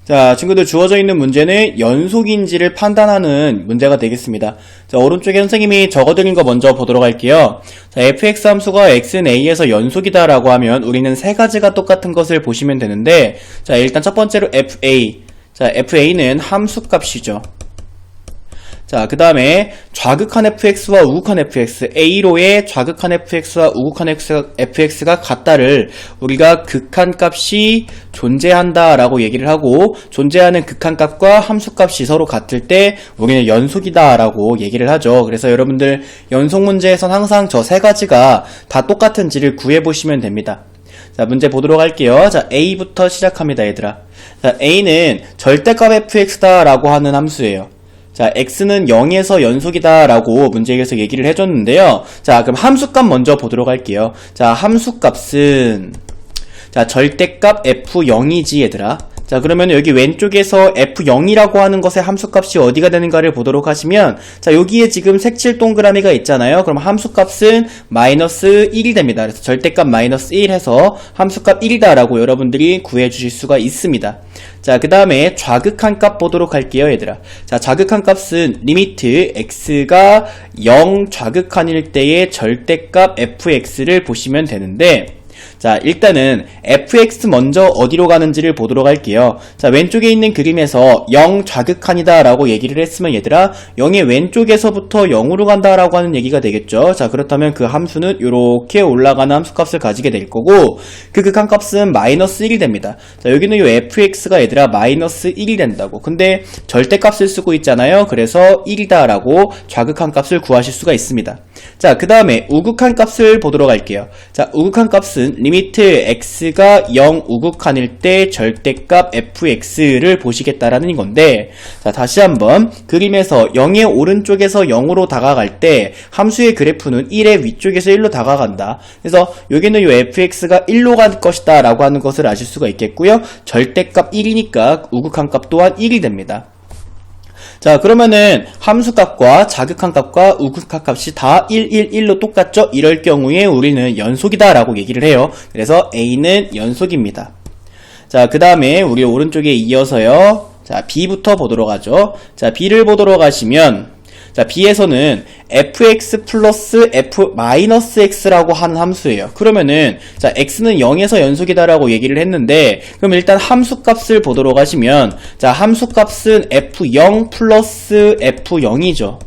자, 친구들 주어져 있는 문제는 연속인지를 판단하는 문제가 되겠습니다. 자, 오른쪽에 선생님이 적어드린 거 먼저 보도록 할게요. 자, fx 함수가 x는 a에서 연속이다 라고 하면 우리는 세 가지가 똑같은 것을 보시면 되는데, 자, 일단 첫 번째로 fa. 자, fa는 함수값이죠. 자, 그 다음에 좌극한 fx와 우극한 fx, a로의 좌극한 fx와 우극한 fx가 같다를 우리가 극한값이 존재한다 라고 얘기를 하고, 존재하는 극한값과 함수값이 서로 같을 때 우리는 연속이다 라고 얘기를 하죠. 그래서 여러분들 연속 문제에선 항상 저 세 가지가 다 똑같은지를 구해보시면 됩니다. 자, 문제 보도록 할게요. 자, a부터 시작합니다, 얘들아. 자, a는 절대값 fx다 라고 하는 함수예요. 자, x는 0에서 연속이다 라고 문제에서 얘기를 해줬는데요. 자, 그럼 함수값 먼저 보도록 할게요. 자, 함수값은 자, 절대값 f0이지 얘들아. 자, 그러면 여기 왼쪽에서 f0이라고 하는 것의 함수값이 어디가 되는가를 보도록 하시면, 자, 여기에 지금 색칠 동그라미가 있잖아요. 그럼 함수값은 마이너스 1이 됩니다. 그래서 절대값 마이너스 1 해서 함수값 1이다 라고 여러분들이 구해 주실 수가 있습니다. 자, 그 다음에 좌극한 값 보도록 할게요, 얘들아. 자, 좌극한 값은 리미트 x가 0 좌극한일 때의 절대값 fx를 보시면 되는데, 자, 일단은 fx 먼저 어디로 가는지를 보도록 할게요. 자, 왼쪽에 있는 그림에서 0 좌극한이다 라고 얘기를 했으면 얘들아, 0의 왼쪽에서부터 0으로 간다 라고 하는 얘기가 되겠죠. 자, 그렇다면 그 함수는 이렇게 올라가는 함수값을 가지게 될 거고, 그 극한값은 마이너스 1이 됩니다. 자, 여기는 이 fx가 얘들아 마이너스 1이 된다고. 근데 절대값을 쓰고 있잖아요. 그래서 1이다 라고 좌극한 값을 구하실 수가 있습니다. 자, 그 다음에 우극한 값을 보도록 할게요. 자, 우극한 값은 리미트 x가 0 우극한일 때 절대값 fx를 보시겠다라는 건데, 자, 다시 한번 그림에서 0의 오른쪽에서 0으로 다가갈 때 함수의 그래프는 1의 위쪽에서 1로 다가간다. 그래서 여기는 이 fx가 1로 갈 것이다 라고 하는 것을 아실 수가 있겠고요. 절대값 1이니까 우극한 값 또한 1이 됩니다. 자, 그러면은 함수값과 자극한 값과 우극한 값이 다 1, 1, 1로 똑같죠? 이럴 경우에 우리는 연속이다 라고 얘기를 해요. 그래서 a는 연속입니다. 자, 그 다음에 우리 오른쪽에 이어서요. 자, b부터 보도록 하죠. 자, b를 보도록 하시면, 자, b에서는 fx 플러스 f 마이너스 x라고 하는 함수예요. 그러면은 자, x는 0에서 연속이다라고 얘기를 했는데, 그럼 일단 함수값을 보도록 하시면, 자, 함수값은 f0 플러스 f0이죠.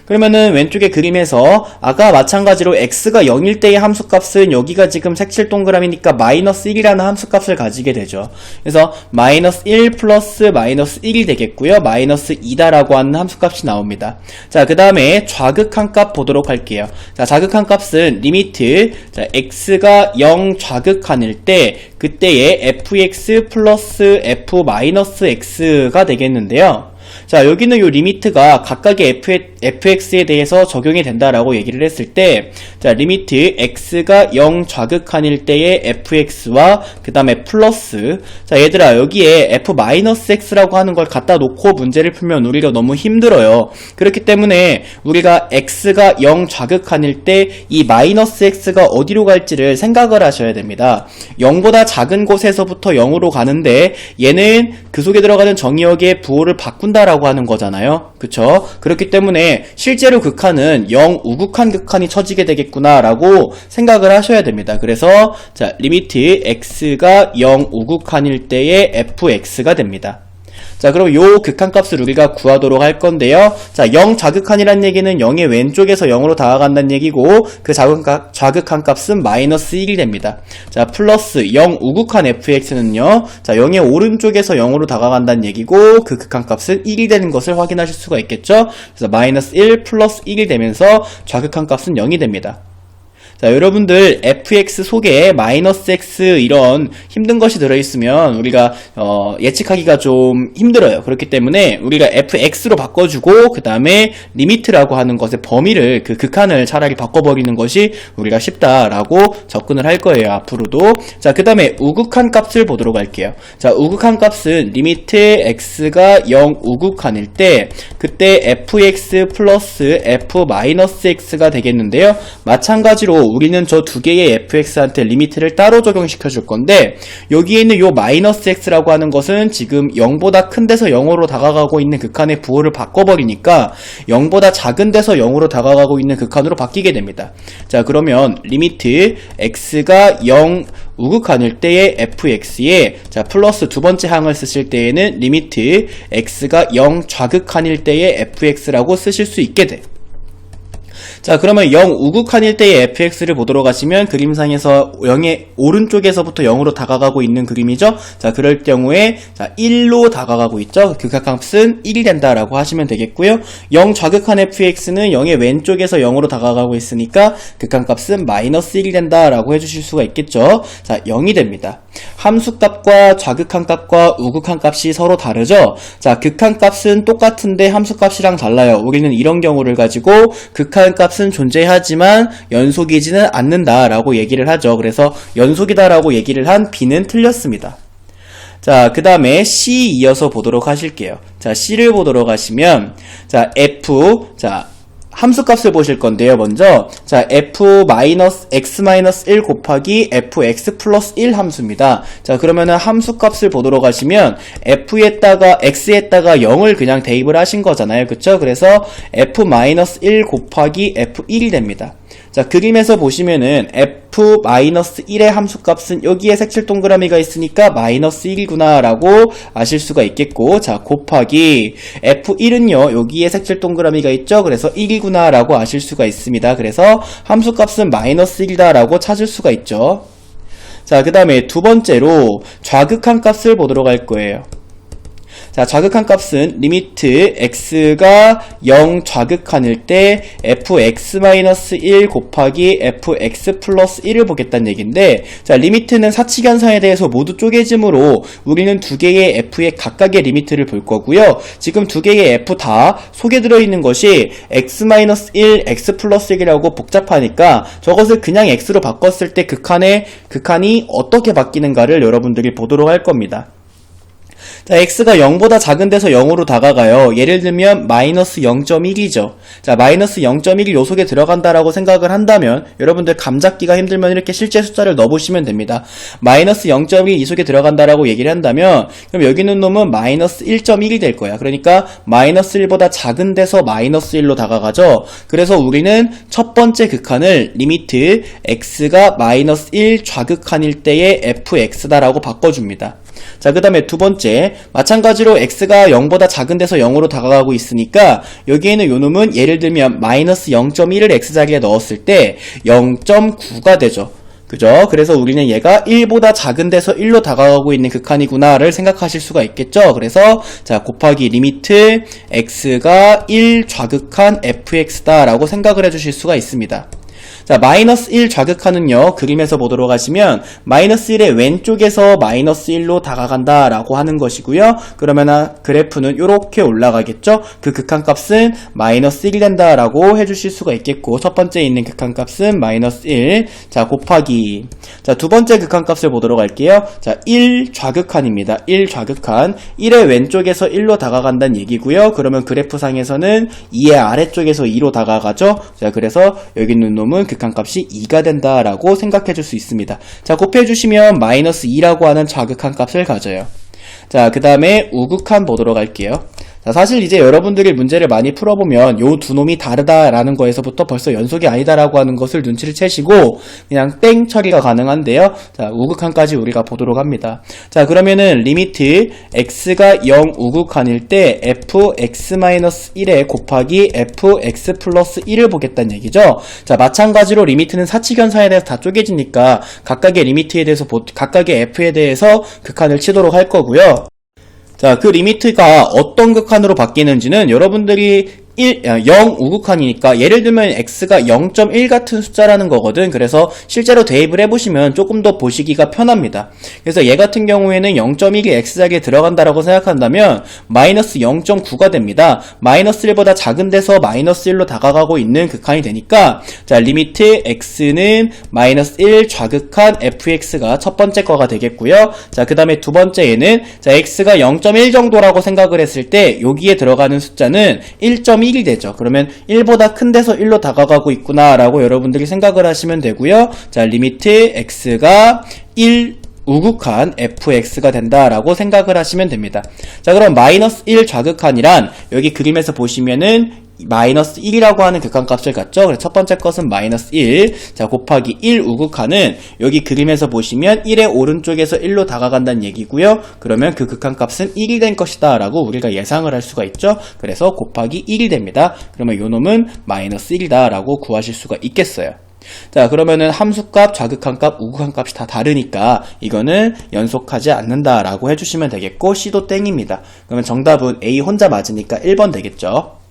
그러면은 왼쪽의 그림에서 아까 마찬가지로 x가 0일 때의 함수값은 여기가 지금 색칠 동그라미니까 마이너스 1이라는 함수값을 가지게 되죠. 그래서 마이너스 1 플러스 마이너스 1이 되겠고요. 마이너스 2다라고 하는 함수값이 나옵니다. 자, 그 다음에 좌극한 값 보도록 할게요. 자, 좌극한 값은 리미트 자, x가 0 좌극한일 때 그때의 fx 플러스 f 마이너스 x가 되겠는데요. 자, 여기는 요 리미트가 각각의 fx에 대해서 적용이 된다라고 얘기를 했을 때, 자, 리미트 x가 0 좌극한일 때의 fx와 그 다음에 플러스, 자, 얘들아, 여기에 f-x라고 하는 걸 갖다 놓고 문제를 풀면 우리가 너무 힘들어요. 그렇기 때문에 우리가 x가 0 좌극한일 때 이 마이너스 x가 어디로 갈지를 생각을 하셔야 됩니다. 0보다 작은 곳에서부터 0으로 가는데 얘는 그 속에 들어가는 정의역의 부호를 바꾼다라고 하는 거잖아요. 그쵸? 그렇기 때문에 실제로 극한은 0 우극한 극한이 처지게 되겠구나 라고 생각을 하셔야 됩니다. 그래서 자, 리미트 x가 0 우극한일 때의 fx가 됩니다. 자, 그럼 요 극한값을 우리가 구하도록 할 건데요. 자, 0 좌극한이란 얘기는 0의 왼쪽에서 0으로 다가간다는 얘기고, 그 좌극한 값은 마이너스 1이 됩니다. 자, 플러스 0 우극한 fx는요, 자, 0의 오른쪽에서 0으로 다가간다는 얘기고, 그 극한값은 1이 되는 것을 확인하실 수가 있겠죠? 그래서 마이너스 1 플러스 1이 되면서 좌극한 값은 0이 됩니다. 자, 여러분들 fx 속에 마이너스 x 이런 힘든 것이 들어있으면 우리가 예측하기가 좀 힘들어요. 그렇기 때문에 우리가 fx로 바꿔주고 그 다음에 리미트라고 하는 것의 범위를 그 극한을 차라리 바꿔버리는 것이 우리가 쉽다라고 접근을 할 거예요, 앞으로도. 자, 그 다음에 우극한 값을 보도록 할게요. 자, 우극한 값은 리미트 x가 0 우극한일 때 그때 fx 플러스 f 마이너스 x가 되겠는데요. 마찬가지로 우리는 저 두 개의 fx한테 리미트를 따로 적용시켜 줄 건데, 여기에 있는 요 마이너스 x라고 하는 것은 지금 0보다 큰 데서 0으로 다가가고 있는 극한의 부호를 바꿔버리니까 0보다 작은 데서 0으로 다가가고 있는 극한으로 바뀌게 됩니다. 자, 그러면 리미트 x가 0 우극한일 때의 fx에, 자, 플러스 두 번째 항을 쓰실 때에는 리미트 x가 0 좌극한일 때의 fx라고 쓰실 수 있게 돼. 자, 그러면 0 우극한일 때의 fx를 보도록 하시면 그림상에서 0의 오른쪽에서부터 0으로 다가가고 있는 그림이죠. 자, 그럴 경우에 자 1로 다가가고 있죠. 극한값은 1이 된다라고 하시면 되겠고요. 0 좌극한 fx는 0의 왼쪽에서 0으로 다가가고 있으니까 극한값은 마이너스 1이 된다라고 해주실 수가 있겠죠. 자, 0이 됩니다. 함수값과 좌극한값과 우극한값이 서로 다르죠. 자, 극한값은 똑같은데 함수값이랑 달라요. 우리는 이런 경우를 가지고 극한값은 존재하지만 연속이지는 않는다라고 얘기를 하죠. 그래서 연속이다라고 얘기를 한 B는 틀렸습니다. 자, 그 다음에 C 이어서 보도록 하실게요. 자, C를 보도록 하시면, 자, F, 자, 함수값을 보실 건데요. 먼저 자 f-x-1 곱하기 fx 플러스 1 함수입니다. 자, 그러면은 함수값을 보도록 하시면 f에다가 x에다가 0을 그냥 대입을 하신 거잖아요. 그쵸? 그래서 f-1 곱하기 f1이 됩니다. 자, 그림에서 보시면은 f-1의 함수값은 여기에 색칠 동그라미가 있으니까 마이너스 1이구나 라고 아실 수가 있겠고, 자, 곱하기 f1은요 여기에 색칠 동그라미가 있죠. 그래서 1이구나 라고 아실 수가 있습니다. 그래서 함수값은 마이너스 1이다 라고 찾을 수가 있죠. 자, 그 다음에 두 번째로 좌극한 값을 보도록 할 거예요. 자, 좌극한 값은 리미트 x가 0 좌극한일 때 fx-1 곱하기 fx 플러스 1을 보겠다는 얘기인데, 자, 리미트는 사칙연산에 대해서 모두 쪼개짐으로 우리는 두 개의 f의 각각의 리미트를 볼 거고요. 지금 두 개의 f 다 속에 들어있는 것이 x-1, x 플러스 1이라고 복잡하니까 저것을 그냥 x로 바꿨을 때 극한이 어떻게 바뀌는가를 여러분들이 보도록 할 겁니다. 자, x가 0보다 작은 데서 0으로 다가가요. 예를 들면 마이너스 0.1이죠. 자, 마이너스 0.1이 요 속에 들어간다라고 생각을 한다면 여러분들 감 잡기가 힘들면 이렇게 실제 숫자를 넣어보시면 됩니다. 마이너스 0.1이 이 속에 들어간다라고 얘기를 한다면 그럼 여기 있는 놈은 마이너스 1.1이 될 거야. 그러니까 마이너스 1보다 작은 데서 마이너스 1로 다가가죠. 그래서 우리는 첫 번째 극한을 리미트 x가 마이너스 1 좌극한일 때의 fx다라고 바꿔줍니다. 자, 그 다음에 두 번째, 마찬가지로 x가 0보다 작은 데서 0으로 다가가고 있으니까 여기에는 요 놈은 예를 들면 마이너스 0.1을 x자리에 넣었을 때 0.9가 되죠. 그죠? 그래서 우리는 얘가 1보다 작은 데서 1로 다가가고 있는 극한이구나를 생각하실 수가 있겠죠? 그래서 자, 곱하기 리미트 x가 1 좌극한 fx다 라고 생각을 해주실 수가 있습니다. 자, 마이너스 1 좌극한은요, 그림에서 보도록 하시면 마이너스 1의 왼쪽에서 마이너스 1로 다가간다 라고 하는 것이고요. 그러면 그래프는 이렇게 올라가겠죠. 그 극한값은 마이너스 1이 된다 라고 해주실 수가 있겠고, 첫 번째 있는 극한값은 마이너스 1. 자, 곱하기, 자, 두 번째 극한값을 보도록 할게요. 자, 1 좌극한입니다. 1 좌극한, 1의 왼쪽에서 1로 다가간다는 얘기고요. 그러면 그래프상에서는 2의 아래쪽에서 2로 다가가죠. 자, 그래서 여기 있는 놈은 극한값이 2가 된다라고 생각해 줄 수 있습니다. 자, 곱해주시면 마이너스 2라고 하는 좌극한 값을 가져요. 자, 그 다음에 우극한 보도록 할게요. 자, 사실 이제 여러분들이 문제를 많이 풀어보면 요 두 놈이 다르다라는 거에서부터 벌써 연속이 아니다라고 하는 것을 눈치를 채시고 그냥 땡 처리가 가능한데요. 자, 우극한까지 우리가 보도록 합니다. 자, 그러면은 리미트 x가 0 우극한일 때 fx-1에 곱하기 fx 플러스 1을 보겠다는 얘기죠. 자, 마찬가지로 리미트는 사칙연산에 대해서 다 쪼개지니까 각각의 리미트에 대해서 각각의 f에 대해서 극한을 치도록 할 거고요. 자, 그 리미트가 어떤 극한으로 바뀌는지는 여러분들이 0 우극한이니까 예를 들면 x가 0.1 같은 숫자라는 거거든. 그래서 실제로 대입을 해보시면 조금 더 보시기가 편합니다. 그래서 얘 같은 경우에는 0.1이 x자리에 들어간다라고 생각한다면 마이너스 0.9가 됩니다. 마이너스 1보다 작은 데서 마이너스 1로 다가가고 있는 극한이 되니까, 자, 리미트 x는 마이너스 1 좌극한 fx가 첫 번째 거가 되겠고요. 자, 그 다음에 두 번째에는 자, x가 0.1 정도라고 생각을 했을 때 여기에 들어가는 숫자는 1.1 3, 1이 되죠. 그러면 1보다 큰 데서 1로 다가가고 있구나 라고 여러분들이 생각을 하시면 되고요. 자, 리미트 x가 1 우극한 fx가 된다라고 생각을 하시면 됩니다. 자, 그럼 마이너스 1 좌극한이란 여기 그림에서 보시면은 마이너스 1이라고 하는 극한값을 갖죠. 그래서 첫 번째 것은 마이너스 1. 자, 곱하기 1 우극한은 여기 그림에서 보시면 1의 오른쪽에서 1로 다가간다는 얘기고요. 그러면 그 극한값은 1이 된 것이다 라고 우리가 예상을 할 수가 있죠. 그래서 곱하기 1이 됩니다. 그러면 요 놈은 마이너스 1이다 라고 구하실 수가 있겠어요. 자, 그러면은 함수값, 좌극한값, 우극한값이 다 다르니까 이거는 연속하지 않는다 라고 해주시면 되겠고 C도 땡입니다. 그러면 정답은 A 혼자 맞으니까 1번 되겠죠.